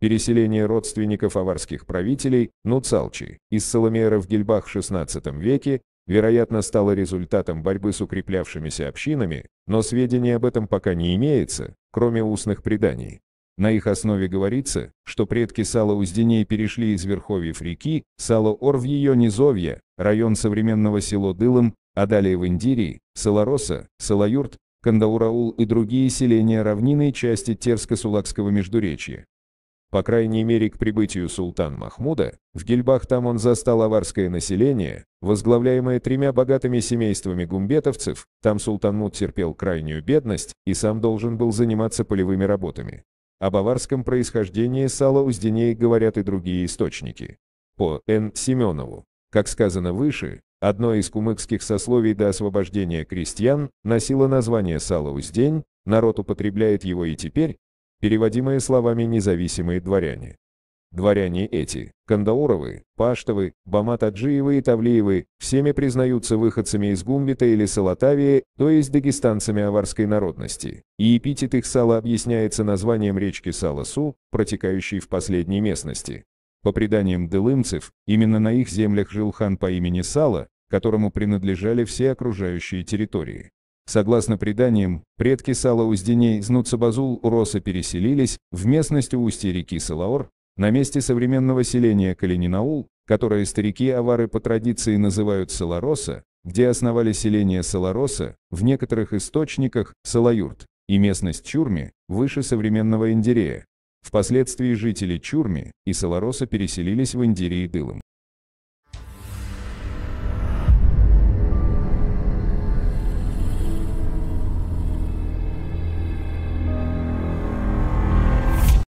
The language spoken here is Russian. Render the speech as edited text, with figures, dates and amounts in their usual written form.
Переселение родственников аварских правителей Нуцалчи из Соломеера в Гельбах в XVI веке, вероятно, стало результатом борьбы с укреплявшимися общинами, но сведений об этом пока не имеется, кроме устных преданий. На их основе говорится, что предки Сала-Узденей перешли из верховьев реки Сала-Ор в ее низовья, район современного село Дылым, а далее в Индирии, Сала-Роса, Сала-Юрт, Кандаураул и другие селения равнинной части Терско-Сулакского междуречья. По крайней мере, к прибытию султана Махмуда, в Гельбах там он застал аварское население, возглавляемое 3 богатыми семействами гумбетовцев, там султан Муд терпел крайнюю бедность и сам должен был заниматься полевыми работами. Об аварском происхождении Сала-Узденей говорят и другие источники. По Н. Семенову. Как сказано выше, одно из кумыкских сословий до освобождения крестьян носило название Сала-Уздень, народ употребляет его и теперь, переводимые словами «независимые дворяне». Дворяне эти, Кандауровы, Паштовы, Бамат-Аджиевы и Тавлиевы, всеми признаются выходцами из Гумбета или Салатавии, то есть дагестанцами аварской народности, и эпитет их Сала объясняется названием речки Сала-Су, протекающей в последней местности. По преданиям дылымцев, именно на их землях жил хан по имени Сала, которому принадлежали все окружающие территории. Согласно преданиям, предки Сала-Узденей из Нуцабазул-Уроса переселились в местность у устья реки Салаор, на месте современного селения Калининаул, которое старики-авары по традиции называют Сала-Роса, где основали селение Сала-Роса, в некоторых источниках Сала-Юрт, и местность Чурми, выше современного Индирея. Впоследствии жители Чурми и Сала-Роса переселились в Индире и Дылым.